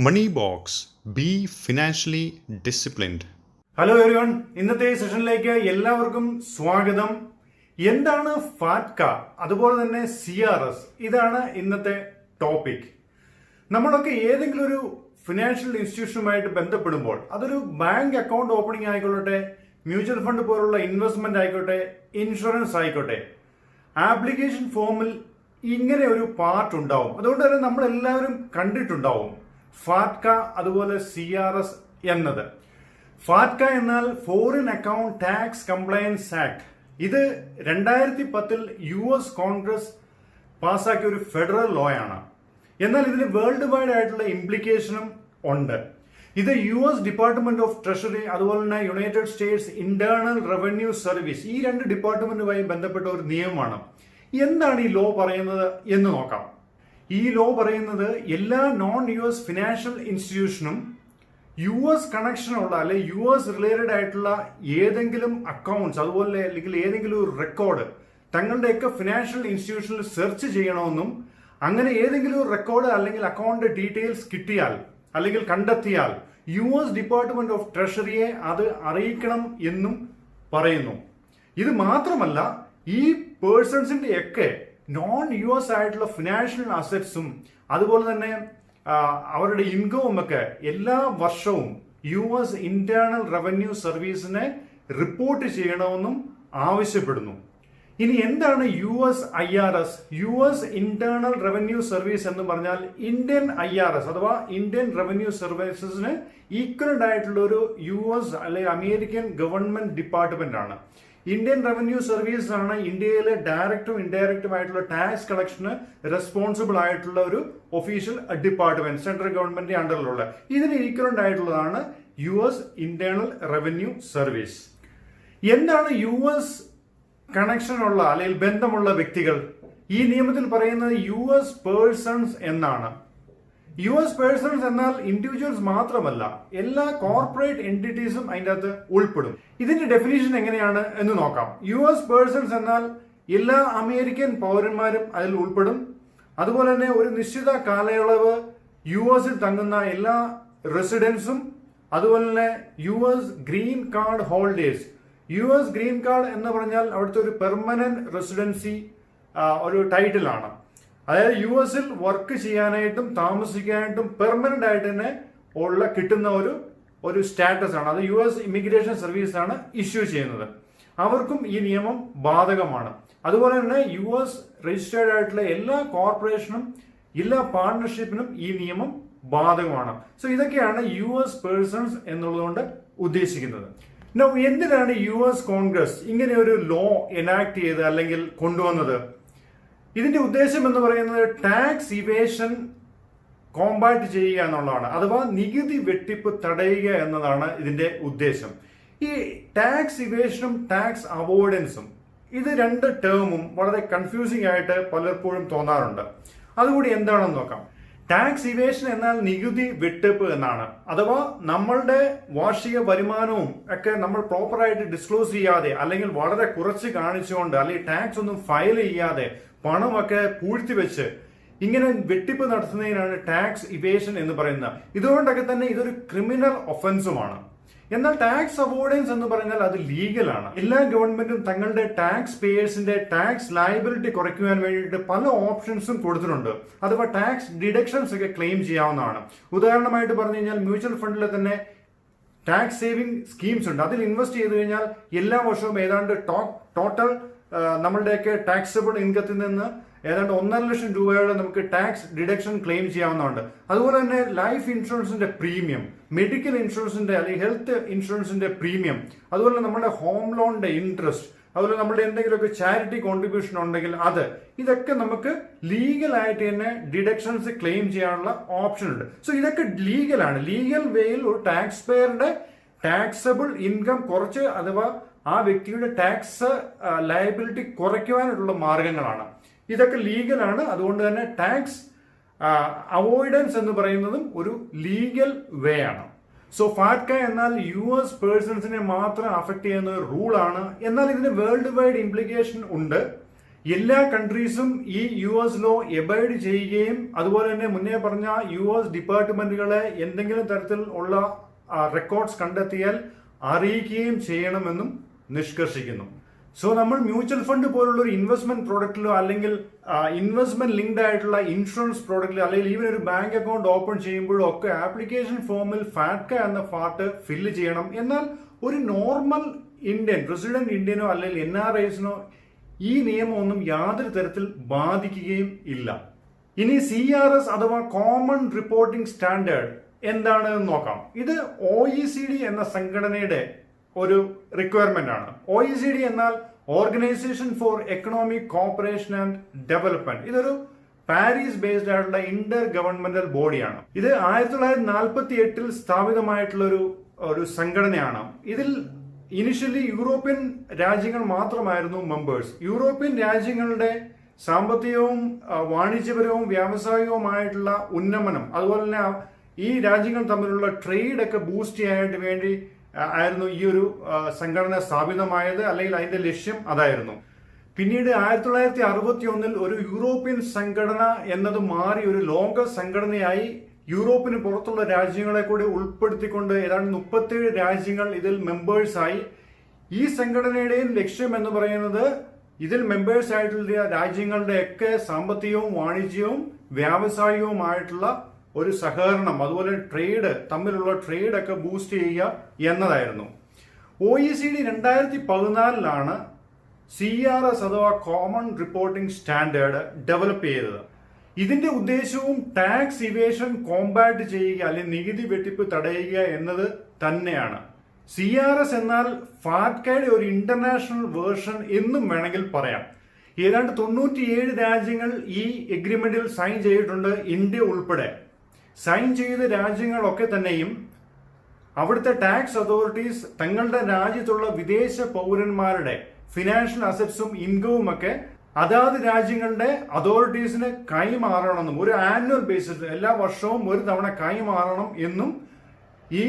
Money box be financially disciplined. Hello everyone, ഇന്നത്തെ സെഷനിലേക്ക് എല്ലാവർക്കും സ്വാഗതം. എന്താണ് ഫാറ്റ്ക, അതുപോലെ തന്നെ CRS, ഇതാണ് ഇന്നത്തെ ടോപ്പിക്. നമ്മളൊക്കെ ഏതെങ്കിലും ഒരു ഫിനാൻഷ്യൽ ഇൻസ്റ്റിറ്റ്യൂഷനുമായിട്ട് ബന്ധപ്പെടുമ്പോൾ അതൊരു ബാങ്ക് അക്കൗണ്ട് ഓപ്പണിംഗ് ആയിക്കോട്ടെ, മ്യൂച്വൽ ഫണ്ട് പോലുള്ള ഇൻവെസ്റ്റ്മെന്റ് ആയിക്കോട്ടെ, ഇൻഷുറൻസ് ആയിക്കോട്ടെ, ആപ്ലിക്കേഷൻ ഫോമിൽ ഇങ്ങനെ ഒരു പാർട്ട് ഉണ്ടാവും. അതുകൊണ്ട് തന്നെ നമ്മൾ എല്ലാവരും കണ്ടിട്ടുണ്ടാവും ഫാറ്റ്ക അതുപോലെ CRS എന്നത്. ഫാറ്റ്ക എന്നാൽ foreign account tax compliance act. ഇത് 2010 US കോൺഗ്രസ് പാസ്സാക്കിയ ഒരു ഫെഡറൽ ലോ ആണ്. എന്നാൽ ഇതിന് വേൾഡ് വൈഡ് ആയിട്ടുള്ള ഇംപ്ലിക്കേഷനും ഉണ്ട്. ഇത് US ഡിപ്പാർട്ട്മെന്റ് ഓഫ് ട്രഷറി അതുപോലെ തന്നെ United States internal revenue service, ഈ രണ്ട് ഡിപ്പാർട്ട്മെന്റുമായി ബന്ധപ്പെട്ട ഒരു നിയമമാണ്. എന്താണ് ഈ ലോ പറയുന്നത് എന്ന് നോക്കാം. ഈ ലോ പറയുന്നത് എല്ലാ നോൺ US ഫിനാൻഷ്യൽ ഇൻസ്റ്റിറ്റ്യൂഷനും US കണക്ഷനുള്ള അല്ലെ US റിലേറ്റഡ് ആയിട്ടുള്ള ഏതെങ്കിലും അക്കൗണ്ട്സ് അതുപോലെ അല്ലെങ്കിൽ ഏതെങ്കിലും ഒരു റെക്കോർഡ് തങ്ങളുടെയൊക്കെ ഫിനാൻഷ്യൽ ഇൻസ്റ്റിറ്റ്യൂഷനിൽ സെർച്ച് ചെയ്യണമെന്നും, അങ്ങനെ ഏതെങ്കിലും ഒരു റെക്കോർഡ് അല്ലെങ്കിൽ അക്കൗണ്ട് ഡീറ്റെയിൽസ് കിട്ടിയാൽ അല്ലെങ്കിൽ കണ്ടെത്തിയാൽ US ഡിപ്പാർട്ട്മെന്റ് ഓഫ് ട്രഷറിയെ അത് അറിയിക്കണം എന്നും പറയുന്നു. ഇത് മാത്രമല്ല, ഈ പേഴ്സൺസിന്റെ ഒക്കെ നോൺ US ആയിട്ടുള്ള ഫിനാൻഷ്യൽ അസറ്റ്സും അതുപോലെ തന്നെ അവരുടെ ഇൻകവും ഒക്കെ എല്ലാ വർഷവും US ഇന്റേണൽ റവന്യൂ സർവീസിനെ റിപ്പോർട്ട് ചെയ്യണമെന്നും ആവശ്യപ്പെടുന്നു. ഇനി എന്താണ് USIRS? US internal revenue service എന്ന് പറഞ്ഞാൽ ഇന്ത്യൻ IRS അഥവാ ഇന്ത്യൻ റവന്യൂ സർവീസസിന് ഈക്വലന്റ് ആയിട്ടുള്ള ഒരു US അല്ലെങ്കിൽ അമേരിക്കൻ ഗവൺമെന്റ് ഡിപ്പാർട്ട്മെന്റ് ആണ്. ഇന്ത്യൻ റവന്യൂ സർവീസ് ആണ് ഇന്ത്യയിലെ ഡയറക്റ്റും ഇൻഡയറക്റ്റും ആയിട്ടുള്ള ടാക്സ് കളക്ഷന് റെസ്പോൺസിബിൾ ആയിട്ടുള്ള ഒരു ഒഫീഷ്യൽ ഡിപ്പാർട്ട്മെന്റ്, സെൻട്രൽ ഗവൺമെന്റ് അണ്ടറിലുള്ള. ഇതിന് ഈക്വലന്റ് ആയിട്ടുള്ളതാണ് US ഇന്റേണൽ റവന്യൂ സർവീസ്. എന്താണ് US കണക്ഷനുള്ള അല്ലെങ്കിൽ ബന്ധമുള്ള വ്യക്തികൾ? ഈ നിയമത്തിൽ പറയുന്നത് US പേഴ്സൺസ് എന്നാണ്. US പേഴ്സൺസ് എന്നാൽ ഇൻഡിവിജ്വൽസ് മാത്രമല്ല, എല്ലാ കോർപ്പറേറ്റ് എൻറ്റിറ്റീസും അതിൻ്റെ അകത്ത് ഉൾപ്പെടും. ഇതിന്റെ ഡെഫിനിഷൻ എങ്ങനെയാണ് എന്ന് നോക്കാം. US പേഴ്സൺസ് എന്നാൽ എല്ലാ അമേരിക്കൻ പൗരന്മാരും അതിൽ ഉൾപ്പെടും. അതുപോലെ തന്നെ ഒരു നിശ്ചിത കാലയളവ് US തങ്ങുന്ന എല്ലാ റെസിഡൻസും, അതുപോലെ തന്നെ US green card holders. US green card എന്ന് പറഞ്ഞാൽ അവിടുത്തെ ഒരു പെർമനന്റ് റെസിഡൻസി ഒരു ടൈറ്റിലാണ്. അതായത് US വർക്ക് ചെയ്യാനായിട്ടും താമസിക്കാനായിട്ടും പെർമനന്റ് ആയിട്ട് തന്നെ കിട്ടുന്ന ഒരു സ്റ്റാറ്റസ് ആണ്. അത് US ഇമിഗ്രേഷൻ സർവീസ് ആണ് ഇഷ്യൂ ചെയ്യുന്നത്. അവർക്കും ഈ നിയമം ബാധകമാണ്. അതുപോലെ തന്നെ US രജിസ്റ്റേർഡ് ആയിട്ടുള്ള എല്ലാ കോർപ്പറേഷനും എല്ലാ പാർട്ണർഷിപ്പിനും ഈ നിയമം ബാധകമാണ്. സോ ഇതൊക്കെയാണ് US പേഴ്സൺസ് എന്നുള്ളതുകൊണ്ട് ഉദ്ദേശിക്കുന്നത്. എന്തിനാണ് US കോൺഗ്രസ് ഇങ്ങനെ ഒരു ലോ എനാക്ട് ചെയ്ത് അല്ലെങ്കിൽ കൊണ്ടുവന്നത്? ഇതിന്റെ ഉദ്ദേശം എന്ന് പറയുന്നത് ടാക്സ് ഇവേഷൻ കോമ്പാറ്റ് ചെയ്യുക എന്നുള്ളതാണ്, അഥവാ നികുതി വെട്ടിപ്പ് തടയുക എന്നതാണ് ഇതിന്റെ ഉദ്ദേശം. ഈ ടാക്സ് ഇവേഷനും ടാക്സ് അവോയ്ഡൻസും, ഇത് രണ്ട് ടേമും വളരെ കൺഫ്യൂസിംഗ് ആയിട്ട് പലപ്പോഴും തോന്നാറുണ്ട്. അതുകൂടി എന്താണെന്ന് നോക്കാം. ടാക്സ് ഇവേഷൻ എന്നാൽ നികുതി വെട്ടിപ്പ് എന്നാണ്. അഥവാ നമ്മളുടെ വാർഷിക വരുമാനവും ഒക്കെ നമ്മൾ പ്രോപ്പറായിട്ട് ഡിസ്ക്ലോസ് ചെയ്യാതെ അല്ലെങ്കിൽ വളരെ കുറച്ച് കാണിച്ചുകൊണ്ട് അല്ലെങ്കിൽ ടാക്സ് ഒന്നും ഫയൽ ചെയ്യാതെ പണമൊക്കെ പൂഴ്ത്തിവെച്ച് ഇങ്ങനെ വെട്ടിപ്പ് നടത്തുന്നതിനാണ് ടാക്സ് ഇവേഷൻ എന്ന് പറയുന്നത്. ഇതുകൊണ്ടൊക്കെ തന്നെ ഇതൊരു ക്രിമിനൽ ഒഫൻസുമാണ്. എന്നാൽ ടാക്സ് അവോയ്ഡൻസ് എന്ന് പറഞ്ഞാൽ അത് ലീഗലാണ്. എല്ലാ ഗവൺമെന്റും തങ്ങളുടെ ടാക്സ് പേയേഴ്സിന്റെ ടാക്സ് ലയബിലിറ്റി കുറയ്ക്കുവാൻ വേണ്ടിയിട്ട് പല ഓപ്ഷൻസും കൊടുത്തിട്ടുണ്ട്. അഥവാ ടാക്സ് ഡിഡക്ഷൻസ് ഒക്കെ ക്ലെയിം ചെയ്യാവുന്നതാണ്. ഉദാഹരണമായിട്ട് പറഞ്ഞു കഴിഞ്ഞാൽ മ്യൂച്വൽ ഫണ്ടിലെ തന്നെ ടാക്സ് സേവിംഗ് സ്കീംസ് ഉണ്ട്. അതിൽ ഇൻവെസ്റ്റ് ചെയ്ത് കഴിഞ്ഞാൽ എല്ലാ വർഷവും ഏതാണ്ട് ടോട്ടൽ നമ്മളുടെയൊക്കെ ടാക്സബിൾ ഇൻകത്തിൽ നിന്ന് ഏതാണ്ട് 1.5 ലക്ഷം രൂപയുടെ നമുക്ക് ടാക്സ് ഡിഡക്ഷൻ ക്ലെയിം ചെയ്യാവുന്നതാണ്. അതുപോലെ തന്നെ ലൈഫ് ഇൻഷുറൻസിന്റെ പ്രീമിയം, മെഡിക്കൽ ഇൻഷുറൻസിന്റെ അല്ലെങ്കിൽ ഹെൽത്ത് ഇൻഷുറൻസിന്റെ പ്രീമിയം, അതുപോലെ നമ്മുടെ ഹോം ലോണിന്റെ ഇൻട്രസ്റ്റ്, അതുപോലെ നമ്മുടെ എന്തെങ്കിലുമൊക്കെ ചാരിറ്റി കോൺട്രിബ്യൂഷൻ ഉണ്ടെങ്കിൽ ഇതൊക്കെ നമുക്ക് ലീഗലായിട്ട് തന്നെ ഡിഡക്ഷൻസ് ക്ലെയിം ചെയ്യാനുള്ള ഓപ്ഷൻ ഉണ്ട്. സോ ഇതൊക്കെ ലീഗലാണ്. ലീഗൽ വേയിൽ ഒരു ടാക്സ് പേയറുടെ ടാക്സബിൾ ഇൻകം കുറച്ച് അഥവാ ആ വ്യക്തിയുടെ ടാക്സ് ലയബിലിറ്റി കുറയ്ക്കുവാനുള്ള മാർഗങ്ങളാണ്. ഇതൊക്കെ ലീഗലാണ്. അതുകൊണ്ട് തന്നെ ടാക്സ് അവോയ്ഡൻസ് എന്ന് പറയുന്നതും ഒരു ലീഗൽ വേ ആണ്. സോ ഫാറ്റ്ക എന്നാൽ US പേഴ്സൺസിനെ മാത്രം അഫക്ട് ചെയ്യുന്ന ഒരു റൂളാണ്. എന്നാൽ ഇതിന് വേൾഡ് വൈഡ് ഇംപ്ലിക്കേഷൻ ഉണ്ട്. എല്ലാ കൺട്രീസും ഈ US ലോ എബൈഡ് ചെയ്യുകയും അതുപോലെ തന്നെ മുന്നേ പറഞ്ഞ US ഡിപ്പാർട്ട്മെന്റുകളെ എന്തെങ്കിലും തരത്തിൽ ഉള്ള റെക്കോർഡ്സ് കണ്ടെത്തിയാൽ അറിയിക്കുകയും ചെയ്യണമെന്നും നിഷ്കർഷിക്കുന്നു. സോ നമ്മൾ മ്യൂച്വൽ ഫണ്ട് പോലുള്ള ഒരു ഇൻവെസ്റ്റ്മെന്റ് പ്രോഡക്റ്റിലോ അല്ലെങ്കിൽ ഇൻവെസ്റ്റ്മെന്റ് ലിങ്ക്ഡ് ആയിട്ടുള്ള ഇൻഷുറൻസ് പ്രോഡക്റ്റിലോ അല്ലെങ്കിൽ ഈവൻ ഒരു ബാങ്ക് അക്കൗണ്ട് ഓപ്പൺ ചെയ്യുമ്പോഴും ഒക്കെ ആപ്ലിക്കേഷൻ ഫോമിൽ ഫാറ്റ്ക എന്ന പാർട്ട് ഫില്ല് ചെയ്യണം. എന്നാൽ ഒരു നോർമൽ ഇന്ത്യൻ റെസിഡന്റ് ഇന്ത്യനോ അല്ലെങ്കിൽ NRIസിനോ ഈ നിയമമൊന്നും യാതൊരു തരത്തിൽ ബാധിക്കുകയും ഇല്ല. ഇനി CRS അഥവാ കോമൺ റിപ്പോർട്ടിംഗ് സ്റ്റാൻഡേർഡ് എന്താണ് എന്ന് നോക്കാം. ഇത് OECD എന്ന സംഘടനയുടെ ഒരു റിക്വയർമെന്റ് ആണ്. OECD എന്നാൽ organisation for economic cooperation and development. ഇതൊരു പാരീസ് ബേസ്ഡ് ആയിട്ടുള്ള ഇന്റർ ഗവൺമെന്റൽ ബോഡിയാണ്. ഇത് 1948 സ്ഥാപിതമായിട്ടുള്ള ഒരു സംഘടനയാണ്. ഇതിൽ ഇനിഷ്യലി യൂറോപ്യൻ രാജ്യങ്ങൾ മാത്രമായിരുന്നു മെമ്പേഴ്സ്. യൂറോപ്യൻ രാജ്യങ്ങളുടെ സാമ്പത്തികവും വാണിജ്യപരവും വ്യാവസായികവുമായിട്ടുള്ള ഉന്നമനം, അതുപോലെ തന്നെ ഈ രാജ്യങ്ങൾ തമ്മിലുള്ള ട്രേഡ് ഒക്കെ ബൂസ്റ്റ് ചെയ്യാനായിട്ട് വേണ്ടി ആയിരുന്നു ഈ ഒരു സംഘടന സ്ഥാപിതമായത്, അല്ലെങ്കിൽ അതിന്റെ ലക്ഷ്യം അതായിരുന്നു. പിന്നീട് 1961 ഒരു യൂറോപ്യൻ സംഘടന എന്നത് മാറി ഒരു ലോക സംഘടനയായി യൂറോപ്പിന് പുറത്തുള്ള രാജ്യങ്ങളെ കൂടി ഉൾപ്പെടുത്തിക്കൊണ്ട് ഏതാണ്ട് 37 രാജ്യങ്ങൾ ഇതിൽ മെമ്പേഴ്സായി. ഈ സംഘടനയുടെയും ലക്ഷ്യം എന്ന് പറയുന്നത് ഇതിൽ മെമ്പേഴ്സ് ആയിട്ടുള്ള രാജ്യങ്ങളുടെയൊക്കെ സാമ്പത്തികവും വാണിജ്യവും വ്യാവസായികവുമായിട്ടുള്ള ഒരു സഹകരണം, അതുപോലെ ട്രേഡ് തമ്മിലുള്ള ട്രേഡ് ഒക്കെ ബൂസ്റ്റ് ചെയ്യുക എന്നതായിരുന്നു. OECD 2014 CRS അഥവാ കോമൺ റിപ്പോർട്ടിംഗ് സ്റ്റാൻഡേർഡ് ഡെവലപ്പ് ചെയ്തത്. ഇതിന്റെ ഉദ്ദേശവും ടാക്സ് ഇവേഷൻ കോമ്പാറ്റ് ചെയ്യുക അല്ലെങ്കിൽ നികുതി വെട്ടിപ്പ് തടയുക എന്നത് തന്നെയാണ്. CRS എന്നാൽ ഫാറ്റ്കയുടെ ഒരു ഇന്റർനാഷണൽ വേർഷൻ എന്നും വേണമെങ്കിൽ പറയാം. ഏതാണ്ട് 97 രാജ്യങ്ങൾ ഈ എഗ്രിമെന്റിൽ സൈൻ ചെയ്തിട്ടുണ്ട്, ഇന്ത്യ ഉൾപ്പെടെ. സൈൻ ചെയ്ത രാജ്യങ്ങളൊക്കെ തന്നെയും അവിടുത്തെ ടാക്സ് അതോറിറ്റീസ് തങ്ങളുടെ രാജ്യത്തുള്ള വിദേശ പൗരന്മാരുടെ ഫിനാൻഷ്യൽ അസറ്റ്സും ഇൻകവും ഒക്കെ അതാത് രാജ്യങ്ങളുടെ അതോറിറ്റീസിന് കൈമാറണമെന്നും ഒരു ആനുവൽ ബേസിസ് എല്ലാ വർഷവും ഒരു തവണ കൈമാറണം എന്നും ഈ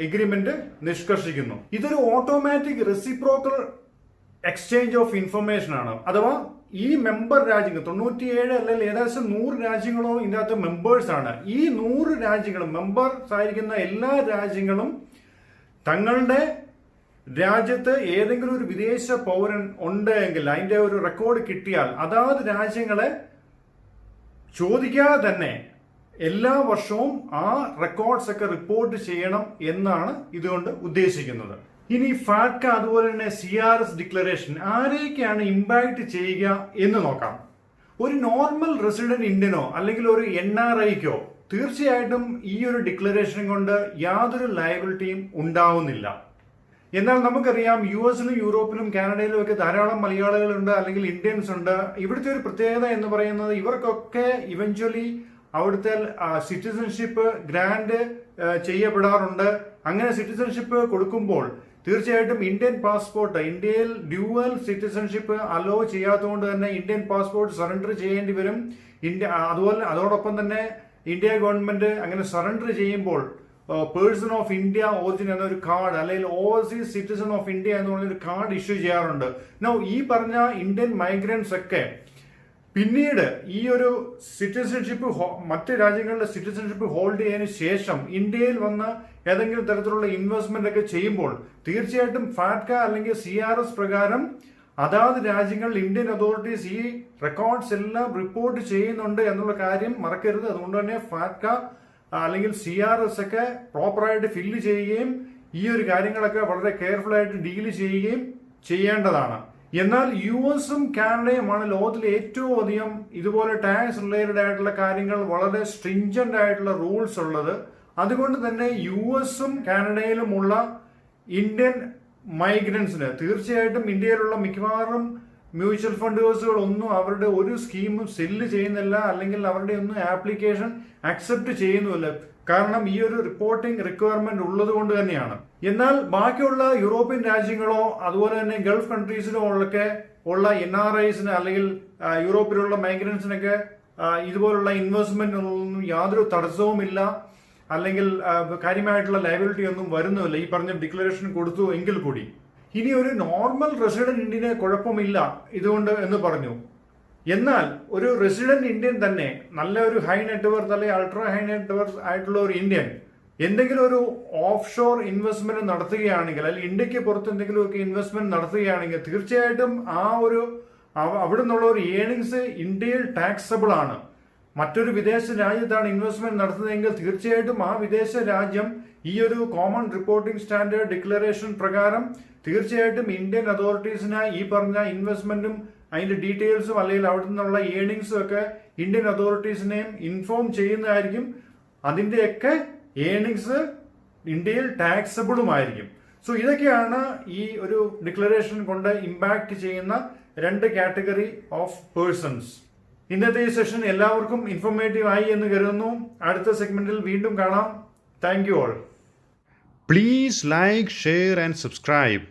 എഗ്രിമെന്റ് നിഷ്കർഷിക്കുന്നു. ഇതൊരു automatic reciprocal exchange of information ആണ്. അഥവാ ഈ മെമ്പർ രാജ്യങ്ങൾ 97 അല്ലെങ്കിൽ ഏകദേശം 100 രാജ്യങ്ങളോളം ഇതിനകത്ത് മെമ്പേഴ്സ് ആണ്. ഈ 100 രാജ്യങ്ങളും മെമ്പേഴ്സ് ആയിരിക്കുന്ന എല്ലാ രാജ്യങ്ങളും തങ്ങളുടെ രാജ്യത്ത് ഏതെങ്കിലും ഒരു വിദേശ പൗരൻ ഉണ്ടെങ്കിൽ അതിന്റെ ഒരു റെക്കോർഡ് കിട്ടിയാൽ അതാത് രാജ്യങ്ങളെ ചോദിക്കാതെ തന്നെ എല്ലാ വർഷവും ആ റെക്കോർഡ്സ് ഒക്കെ റിപ്പോർട്ട് ചെയ്യണം എന്നാണ് ഇതുകൊണ്ട് ഉദ്ദേശിക്കുന്നത്. ഇനി ഫാറ്റ്ക അതുപോലെ തന്നെ CRS ഡിക്ലറേഷൻ ആരെയൊക്കെയാണ് ഇമ്പാക്ട് ചെയ്യുക എന്ന് നോക്കാം. ഒരു നോർമൽ റെസിഡന്റ് ഇന്ത്യനോ അല്ലെങ്കിൽ ഒരു NRIക്കോ തീർച്ചയായിട്ടും ഈ ഒരു ഡിക്ലറേഷൻ കൊണ്ട് യാതൊരു ലയബിലിറ്റിയും ഉണ്ടാവുന്നില്ല. എന്നാൽ നമുക്കറിയാം US-ലും യൂറോപ്പിലും കാനഡയിലും ഒക്കെ ധാരാളം മലയാളികളുണ്ട് അല്ലെങ്കിൽ ഇന്ത്യൻസ് ഉണ്ട്. ഇവിടുത്തെ ഒരു പ്രത്യേകത എന്ന് പറയുന്നത് ഇവർക്കൊക്കെ ഇവഞ്ച്വലി അവിടുത്തെ സിറ്റിസൺഷിപ്പ് ഗ്രാൻഡ് ചെയ്യപ്പെടാറുണ്ട്. അങ്ങനെ സിറ്റിസൺഷിപ്പ് കൊടുക്കുമ്പോൾ തീർച്ചയായിട്ടും ഇന്ത്യൻ പാസ്പോർട്ട്, ഇന്ത്യയിൽ ഡ്യുവൽ സിറ്റിസൺഷിപ്പ് അലോ ചെയ്യാത്തതുകൊണ്ട് തന്നെ ഇന്ത്യൻ പാസ്പോർട്ട് സറണ്ടർ ചെയ്യേണ്ടി വരും. അതുപോലെ അതോടൊപ്പം തന്നെ ഇന്ത്യ ഗവൺമെന്റ് അങ്ങനെ സറണ്ടർ ചെയ്യുമ്പോൾ പേഴ്സൺ ഓഫ് ഇന്ത്യ ഒറിജിൻ എന്നൊരു കാർഡ് അല്ലെങ്കിൽ ഓവർസീസ് സിറ്റിസൺ ഓഫ് ഇന്ത്യ എന്ന് പറഞ്ഞൊരു കാർഡ് ഇഷ്യൂ ചെയ്യാറുണ്ട്. ഈ പറഞ്ഞ ഇന്ത്യൻ മൈഗ്രൻസ് ഒക്കെ പിന്നീട് ഈ ഒരു സിറ്റിസൺഷിപ്പ് മറ്റ് രാജ്യങ്ങളുടെ സിറ്റിസൺഷിപ്പ് ഹോൾഡ് ചെയ്തതിനു ശേഷം ഇന്ത്യയിൽ വന്ന് ഏതെങ്കിലും തരത്തിലുള്ള ഇൻവെസ്റ്റ്മെന്റ് ഒക്കെ ചെയ്യുമ്പോൾ തീർച്ചയായിട്ടും ഫാറ്റ്ക അല്ലെങ്കിൽ CRS പ്രകാരം അതാത് രാജ്യങ്ങളിൽ ഇന്ത്യൻ അതോറിറ്റീസ് ഈ റെക്കോർഡ്സ് എല്ലാം റിപ്പോർട്ട് ചെയ്യുന്നുണ്ട് എന്നുള്ള കാര്യം മറക്കരുത്. അതുകൊണ്ട് തന്നെ ഫാറ്റ്ക അല്ലെങ്കിൽ CRS ഒക്കെ പ്രോപ്പറായിട്ട് ഫില്ല് ചെയ്യുകയും ഈ ഒരു കാര്യങ്ങളൊക്കെ വളരെ കെയർഫുൾ ആയിട്ട് ഡീൽ ചെയ്യുകയും ചെയ്യേണ്ടതാണ്. എന്നാൽ US-ഉം കാനഡയുമാണ് ലോകത്തിൽ ഏറ്റവും അധികം ഇതുപോലെ ടാക്സ് റിലേറ്റഡ് ആയിട്ടുള്ള കാര്യങ്ങൾ വളരെ സ്ട്രിഞ്ചന്റ് ആയിട്ടുള്ള റൂൾസ് ഉള്ളത്. അതുകൊണ്ട് തന്നെ US-ഉം കാനഡയിലുമുള്ള ഇന്ത്യൻ മൈഗ്രൻസിന് തീർച്ചയായിട്ടും ഇന്ത്യയിലുള്ള മിക്കവാറും മ്യൂച്വൽ ഫണ്ടുകൾ ഒന്നും അവരുടെ ഒരു സ്കീമും സെല്ല് ചെയ്യുന്നില്ല, അല്ലെങ്കിൽ അവരുടെ ഒന്നും ആപ്ലിക്കേഷൻ അക്സെപ്റ്റ് ചെയ്യുന്നുമില്ല. കാരണം ഈ ഒരു റിപ്പോർട്ടിംഗ് റിക്വയർമെന്റ് ഉള്ളത് കൊണ്ട് തന്നെയാണ്. എന്നാൽ ബാക്കിയുള്ള യൂറോപ്യൻ രാജ്യങ്ങളോ അതുപോലെ തന്നെ ഗൾഫ് കൺട്രീസിലോ ഉള്ള NRIസിന് അല്ലെങ്കിൽ യൂറോപ്പിലുള്ള മൈഗ്രൻസിനൊക്കെ ഇതുപോലുള്ള ഇൻവെസ്റ്റ്മെന്റിനൊന്നും യാതൊരു തടസ്സവുമില്ല, അല്ലെങ്കിൽ കാര്യമായിട്ടുള്ള ലയബിലിറ്റി ഒന്നും വരുന്നില്ല ഈ പറഞ്ഞ ഡിക്ലറേഷൻ കൊടുത്തു എങ്കിൽ കൂടി. ഇനി ഒരു നോർമൽ റെസിഡന്റ് ഇന്ത്യന് കുഴപ്പമില്ല ഇതുകൊണ്ട് എന്ന് പറഞ്ഞു. എന്നാൽ ഒരു റെസിഡന്റ് ഇന്ത്യൻ തന്നെ നല്ല ഒരു ഹൈ നെറ്റ്വർത്ത് അല്ലെങ്കിൽ അൾട്രാ ഹൈ നെറ്റ്വർത്ത് ആയിട്ടുള്ള ഒരു ഇന്ത്യൻ എന്തെങ്കിലും ഒരു ഓഫ് ഷോർ ഇൻവെസ്റ്റ്മെന്റ് നടത്തുകയാണെങ്കിൽ അല്ലെങ്കിൽ ഇന്ത്യക്ക് പുറത്ത് എന്തെങ്കിലുമൊക്കെ ഇൻവെസ്റ്റ്മെന്റ് നടത്തുകയാണെങ്കിൽ തീർച്ചയായിട്ടും അവിടെ നിന്നുള്ള ഒരു ഏണിങ്സ് ഇന്ത്യയിൽ ടാക്സബിൾ ആണ്. മറ്റൊരു വിദേശ രാജ്യത്താണ് ഇൻവെസ്റ്റ്മെന്റ് നടത്തുന്നതെങ്കിൽ തീർച്ചയായിട്ടും ആ വിദേശ രാജ്യം ഈ ഒരു കോമൺ റിപ്പോർട്ടിംഗ് സ്റ്റാൻഡേർഡ് ഡിക്ലറേഷൻ പ്രകാരം തീർച്ചയായിട്ടും ഇന്ത്യൻ അതോറിറ്റീസിന് ഈ പറഞ്ഞ ഇൻവെസ്റ്റ്മെന്റും അതിന്റെ ഡീറ്റെയിൽസും അല്ലെങ്കിൽ അവിടെ നിന്നുള്ള ഏണിങ്സും ഒക്കെ ഇന്ത്യൻ അതോറിറ്റീസിനെയും ഇൻഫോം ചെയ്യുന്നതായിരിക്കും. അതിന്റെയൊക്കെ ഏണിങ്സ് ഇന്ത്യയിൽ ടാക്സബിളുമായിരിക്കും. സോ ഇതൊക്കെയാണ് ഈ ഒരു ഡിക്ലറേഷൻ കൊണ്ട് ഇമ്പാക്ട് ചെയ്യുന്ന രണ്ട് കാറ്റഗറി ഓഫ് പേഴ്സൺസ്. ഇന്നത്തെ ഈ സെഷൻ എല്ലാവർക്കും ഇൻഫോർമേറ്റീവ് ആയി എന്ന് കരുതുന്നു. അടുത്ത സെഗ്മെന്റിൽ വീണ്ടും കാണാം. Thank you all. Please like, share and subscribe.